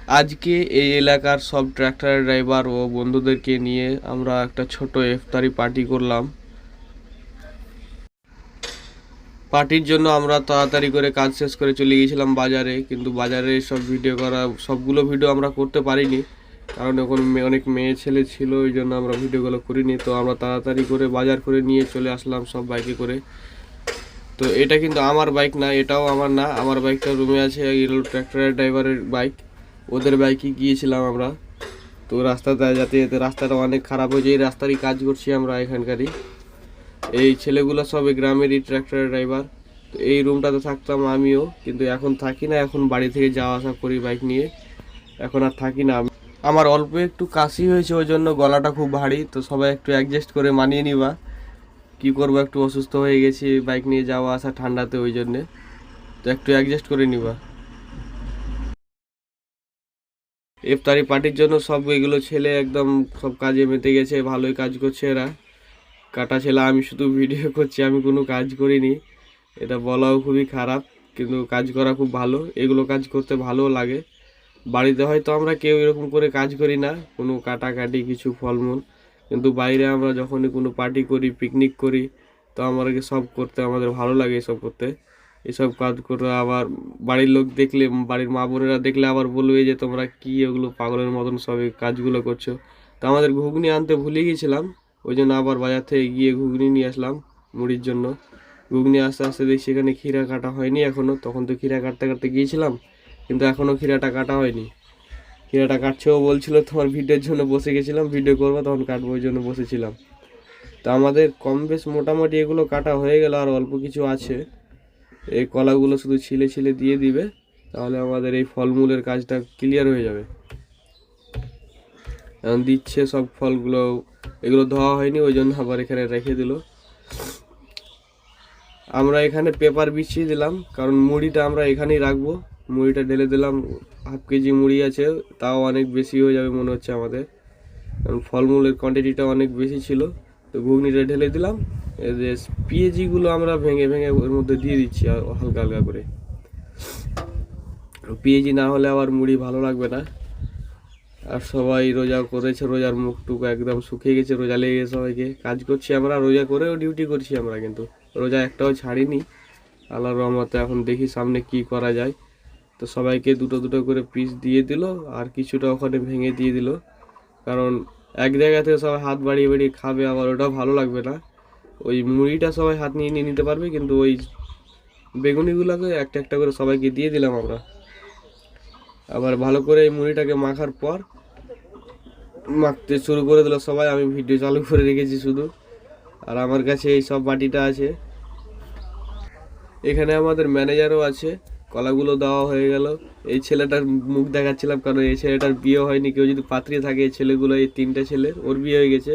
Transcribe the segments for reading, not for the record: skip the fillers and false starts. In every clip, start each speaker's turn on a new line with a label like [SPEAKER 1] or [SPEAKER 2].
[SPEAKER 1] আজকে এই এলাকার সব ট্রাক্টর ড্রাইভার ও বন্ধুদেরকে নিয়ে আমরা একটা ছোট ইফতারি পার্টি করলাম। পার্টির জন্য আমরা তাড়াতাড়ি করে কাজ শেষ করে চলে গিয়েছিলাম বাজারে, কিন্তু বাজারে সব ভিডিও করা সবগুলো ভিডিও আমরা করতে পারিনি, কারণ এখন অনেক মেয়ে ছেলে ছিল, ওই জন্য আমরা ভিডিওগুলো করিনি। তো আমরা তাড়াতাড়ি করে বাজার করে নিয়ে চলে আসলাম সব বাইকে করে। তো এটা কিন্তু আমার বাইক না, এটাও আমার না, আমার বাইকটা রুমে আছে, এগুলো ট্র্যাক্টরের ড্রাইভারের বাইক, ওদের বাইকে গিয়েছিলাম আমরা। তো রাস্তাতে যেতে যেতে রাস্তাটা অনেক খারাপ হয়েছে, এই রাস্তারই কাজ করছি আমরা এখানকারই। এই ছেলেগুলো সব গ্রামেরই ট্র্যাক্টরের ড্রাইভার। তো এই রুমটাতে থাকতাম আমিও, কিন্তু এখন থাকি না, এখন বাড়ি থেকে যাওয়া আসা করি বাইক নিয়ে, এখন আর থাকি না। আমার অল্প একটু কাশি হয়েছে, ওই জন্য গলাটা খুব ভারী, তো সবাই একটু অ্যাডজাস্ট করে মানিয়ে নিবা। কি করবো, একটু অসুস্থ হয়ে গেছি বাইক নিয়ে যাওয়া আসা ঠান্ডাতে, ওই জন্যে তো একটু অ্যাডজাস্ট করে নিবা। ইফতারি পার্টির জন্য সব এগুলো ছেলে একদম সব কাজে মেতে গেছে, ভালোই কাজ করছে এরা। কাটা ছেলে, আমি শুধু ভিডিও করছি, আমি কোনো কাজ করিনি, এটা বলাও খুবই খারাপ, কিন্তু কাজ করা খুব ভালো, এগুলো কাজ করতে ভালো লাগে। বাড়িতে হয়তো আমরা কেউ এরকম করে কাজ করি না, কোনো কাটাকাটি কিছু ফলমূল, কিন্তু বাইরে আমরা যখনই কোনো পার্টি করি, পিকনিক করি, তো আমাদেরকে সব করতে আমাদের ভালো লাগে, এসব করতে, এসব কাজ করে। আবার বাড়ির লোক দেখলে, বাড়ির মা বোনেরা দেখলে আবার বলবে যে তোমরা কি এগুলো পাগলের মতন সব এই কাজগুলো করছো। তো আমাদের ঘুগনি আনতে ভুলে গিয়েছিলাম, ওই জন্য আবার বাজার থেকে গিয়ে ঘুগনি নিয়ে আসলাম মুড়ির জন্য। ঘুগনি আস্তে আস্তে দেখছি এখানে ক্ষীরা কাটা হয়নি এখনও, তখন তো ক্ষীরা কাটতে কাটতে গিয়েছিলাম, কিন্তু এখনও ক্ষীরাটা কাটা হয়নি। ক্ষীরাটা কাটছেও বলছিল, তোমার ভিডিওর জন্য বসে গেছিলাম, ভিডিও করবো তখন কাটবো, ওই জন্য বসেছিলাম। তো আমাদের কম বেশ মোটামুটি এগুলো কাটা হয়ে গেল, আর অল্প কিছু আছে। এই কলাগুলো শুধু ছিলে ছিলে দিয়ে দিবে, তাহলে আমাদের এই ফলমূলের কাজটা ক্লিয়ার হয়ে যাবে। এখন দিচ্ছে সব ফলগুলো, এগুলো ধোয়া হয়নি, ওই জন্য আবার এখানে রেখে দিল। আমরা এখানে পেপার বিছিয়ে দিলাম, কারণ মুড়িটা আমরা এখানেই রাখবো। মুড়িটা ঢেলে দিলাম, হাফ কেজি মুড়ি আছে, তাও অনেক বেশি হয়ে যাবে মনে হচ্ছে আমাদের, কারণ ফলমূলের কোয়ান্টিটিটা অনেক বেশি ছিল। তো ঘুগনিটা ঢেলে দিলাম, এই যে পেঁয়াজিগুলো আমরা ভেঙে ভেঙে ওর মধ্যে দিয়ে দিচ্ছি হালকা হালকা করে। পেঁয়াজি না হলে আবার মুড়ি ভালো লাগবে না। আর সবাই রোজা করেছে, রোজার মুখটুকু একদম শুকিয়ে গেছে, রোজা লেগে গেছে সবাইকে। কাজ করছি আমরা, রোজা করেও ডিউটি করছি আমরা, কিন্তু রোজা একটাও ছাড়িনি আল্লাহর রহমতে। এখন দেখি সামনে কি করা যায়। তো সবাইকে দুটো দুটো করে পিস দিয়ে দিল, আর কিছুটা ওখানে ভেঙে দিয়ে দিল, কারণ এক জায়গা থেকে সবাই হাত বাড়িয়ে বাড়িয়ে খাবে, আবার ওটাও ভালো লাগবে না। ওই মুড়িটা সবাই হাত নিয়ে নিয়ে নিতে পারবে, কিন্তু ওই বেগুনিগুলোকে একটা একটা করে সবাইকে দিয়ে দিলাম আমরা। আবার ভালো করে এই মুড়িটাকে মাখার পর মাখতে শুরু করে দিল সবাই, আমি ভিডিও চালু করে রেখেছি শুধু। আর আমার কাছে এই সব বাটিটা আছে, এখানে আমাদের ম্যানেজারও আছে। কলাগুলো দেওয়া হয়ে গেল। এই ছেলেটার মুখ দেখাচ্ছিলাম, কারণ এই ছেলেটার বিয়ে হয়নি, কেউ যদি পাত্রী থাকে, এই ছেলেগুলো, এই তিনটে ছেলে ওর বিয়ে হয়ে গেছে,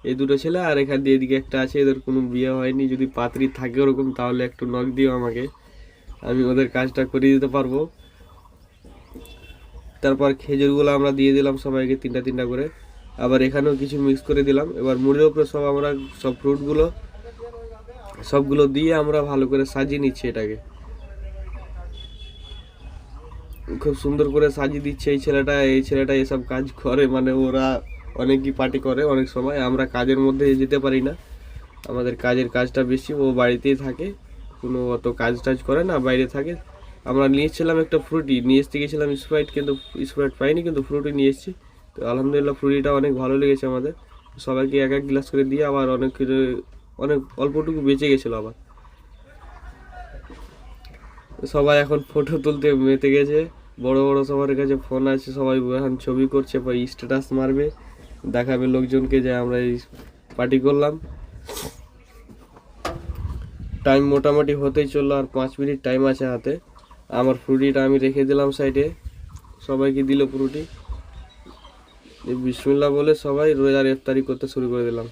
[SPEAKER 1] এই দুটো ছেলে, আর এখান দিয়ে এদিকে একটা আছে, এদের কোনো বিয়ে হয়নি। যদি পাত্রী থাকে ওরকম, তাহলে একটু নক দিও আমাকে, আমি ওদের কাজটা করিয়ে দিতে পারবো। তারপর খেজুরগুলো আমরা দিয়ে দিলাম সবাইকে তিনটা তিনটা করে, আবার এখানেও কিছু মিক্স করে দিলাম। এবার মুড়ির উপরে সব আমরা সব ফ্রুটগুলো সবগুলো দিয়ে আমরা ভালো করে সাজিয়ে নিচ্ছি এটাকে, খুব সুন্দর করে সাজিয়ে দিচ্ছে এই ছেলেটা এসব কাজ করে, মানে ওরা অনেকই পার্টি করে অনেক সময়, আমরা কাজের মধ্যে যেতে পারি না, আমাদের কাজটা বেশি, ও বাড়িতেই থাকে, কোনো অত কাজ টাজ করে না, বাইরে থাকে। আমরা নিয়েছিলাম একটা ফ্রুটি, নিয়ে এসতে গেছিলাম স্প্রাইট, কিন্তু স্প্রাইট পাইনি, কিন্তু ফ্রুটি নিয়ে এসেছি। তো আলহামদুলিল্লাহ ফ্রুটিটা অনেক ভালো লেগেছে আমাদের। সবাইকে এক এক গ্লাস করে দিয়ে আবার অনেক অল্পটুকু বেঁচে গেছিলো আবার। সবাই এখন ফটো তুলতে মেতে গেছে, বড় বড় সবার কাছে ফোন আছে, সবাই এখন ছবি করছে, পরে স্ট্যাটাস মারবে, দেখাবে লোকজনকে যে আমরা এই পার্টি করলাম। টাইম মোটামুটি হতেই চললো, আর 5 মিনিট টাইম আছে হাতে। আমার ফ্রুটিটা আমি রেখে দিলাম সাইডে, সবাইকে দিল ফ্রুটি, বিসমিল্লাহ বলে সবাই রোজার ইফতারি করতে শুরু করে দিলাম।